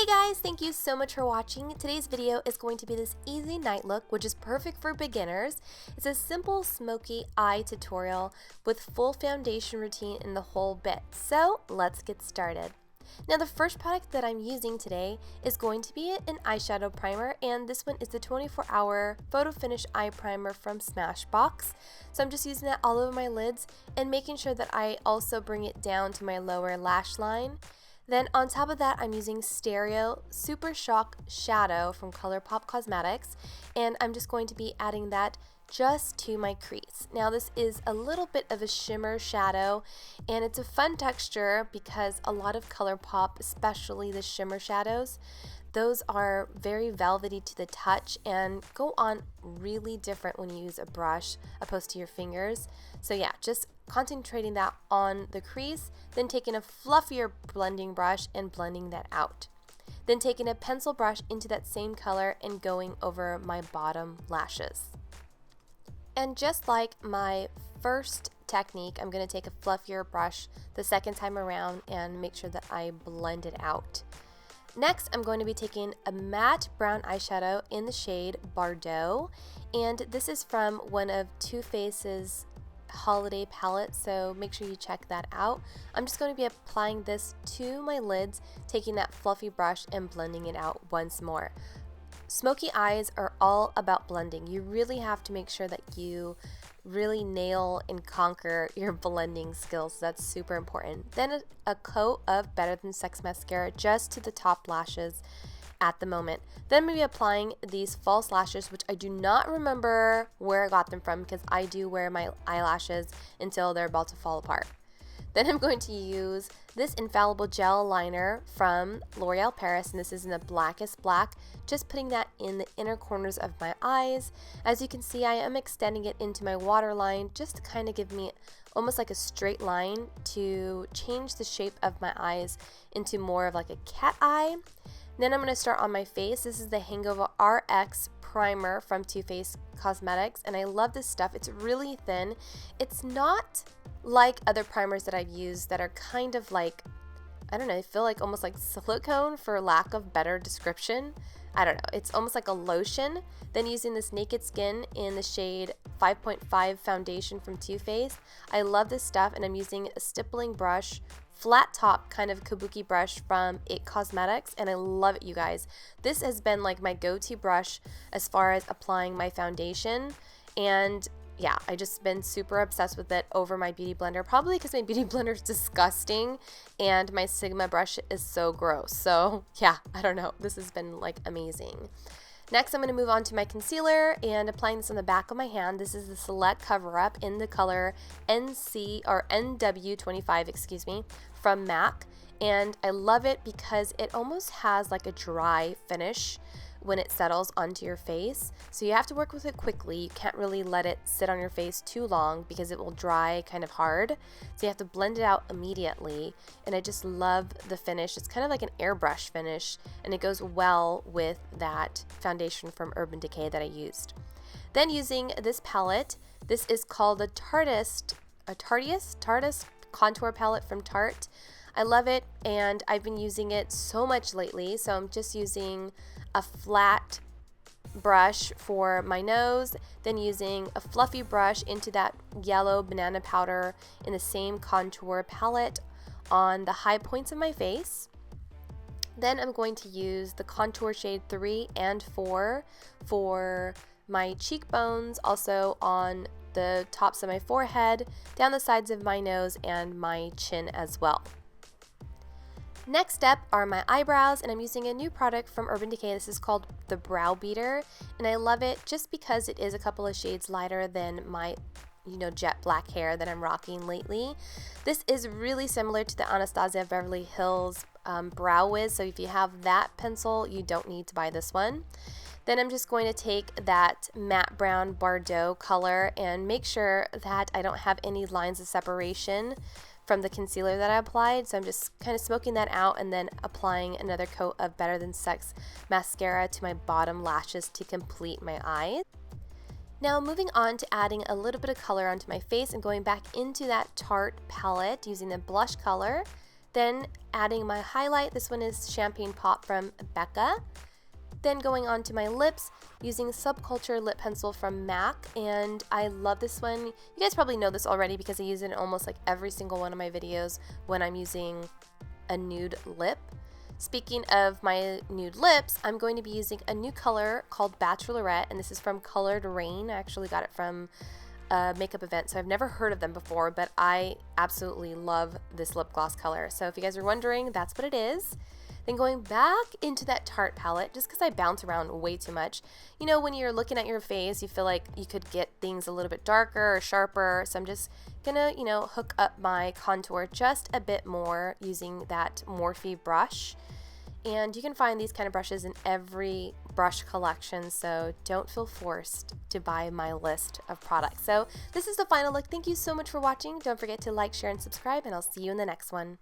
Hey guys, thank you so much for watching. Today's video is going to be this easy night look, which is perfect for beginners. It's a simple smoky eye tutorial with full foundation routine in the whole bit. So let's get started. Now the first product that I'm using today is going to be an eyeshadow primer, and this one is the 24-hour Photo Finish Eye Primer from Smashbox. So I'm just using that all over my lids and making sure that I also bring it down to my lower lash line. Then on top of that, I'm using Stereo Super Shock Shadow from ColourPop Cosmetics, and I'm just going to be adding that just to my crease. Now this is a little bit of a shimmer shadow, and it's a fun texture because a lot of ColourPop, especially the shimmer shadows, those are very velvety to the touch and go on really different when you use a brush opposed to your fingers. So yeah, just concentrating that on the crease, then taking a fluffier blending brush and blending that out. Then taking a pencil brush into that same color and going over my bottom lashes. And just like my first technique, I'm going to take a fluffier brush the second time around and make sure that I blend it out. Next, I'm going to be taking a matte brown eyeshadow in the shade Bordeaux, and this is from one of Too Faced's holiday palettes, so make sure you check that out. I'm just going to be applying this to my lids, taking that fluffy brush and blending it out once more. Smoky eyes are all about blending. You really have to make sure that you really nail and conquer your blending skills. That's super important. Then a coat of Better Than Sex Mascara just to the top lashes at the moment. Then I'm going to be applying these false lashes, which I do not remember where I got them from because I do wear my eyelashes until they're about to fall apart. Then I'm going to use this Infallible gel liner from L'Oreal Paris, and this is in the blackest black, just putting that in the inner corners of my eyes. As you can see, I am extending it into my waterline just to kind of give me almost like a straight line to change the shape of my eyes into more of like a cat eye. Then I'm going to start on my face. This is the Hangover RX primer from Too Faced Cosmetics, and I love this stuff. It's really thin. It's not like other primers that I've used that are kind of like, I don't know, I feel like almost like silicone for lack of better description. I don't know, it's almost like a lotion. Then using this Naked Skin in the shade 5.5 foundation from Too Faced. I love this stuff, and I'm using a stippling brush, flat top kind of kabuki brush from It Cosmetics, and I love it, you guys. This has been like my go-to brush as far as applying my foundation, and yeah, I just been super obsessed with it over my beauty blender, probably because my beauty blender is disgusting and my Sigma brush is so gross. So yeah, I don't know, this has been like amazing. Next, I'm going to move on to my concealer and applying this on the back of my hand. This is the Select Cover Up in the color NW25, excuse me, from MAC, and I love it because it almost has like a dry finish when it settles onto your face. So you have to work with it quickly. You can't really let it sit on your face too long because it will dry kind of hard. So you have to blend it out immediately, and I just love the finish. It's kind of like an airbrush finish, and it goes well with that foundation from Urban Decay that I used. Then using this palette, this is called the Tarteist contour palette from Tarte. I love it, and I've been using it so much lately, so I'm just using a flat brush for my nose, then using a fluffy brush into that yellow banana powder in the same contour palette on the high points of my face. Then I'm going to use the contour shade 3 and 4 for my cheekbones, also on the tops of my forehead, down the sides of my nose, and my chin as well. Next step are my eyebrows, and I'm using a new product from Urban Decay. This is called the Brow Beater, and I love it just because it is a couple of shades lighter than my jet black hair that I'm rocking lately. This is really similar to the Anastasia Beverly Hills Brow Wiz, so if you have that pencil, you don't need to buy this one. Then I'm just going to take that matte brown Bordeaux color and make sure that I don't have any lines of separation from the concealer that I applied. So I'm just kind of smoking that out and then applying another coat of Better Than Sex Mascara to my bottom lashes to complete my eyes. Now moving on to adding a little bit of color onto my face and going back into that Tarte palette using the blush color, Then adding my highlight, this one is Champagne Pop from Becca. Then going on to my lips, using Subculture Lip Pencil from MAC, and I love this one. You guys probably know this already because I use it in almost like every single one of my videos when I'm using a nude lip. Speaking of my nude lips, I'm going to be using a new color called Bachelorette, and this is from Colored Rain. I actually got it from a makeup event, so I've never heard of them before, but I absolutely love this lip gloss color. So if you guys are wondering, that's what it is. Then going back into that Tarte palette, just because I bounce around way too much. You know, when you're looking at your face, you feel like you could get things a little bit darker or sharper. So I'm just gonna, you know, hook up my contour just a bit more using that Morphe brush. And you can find these kind of brushes in every brush collection, so don't feel forced to buy my list of products. So this is the final look. Thank you so much for watching. Don't forget to like, share, and subscribe, and I'll see you in the next one.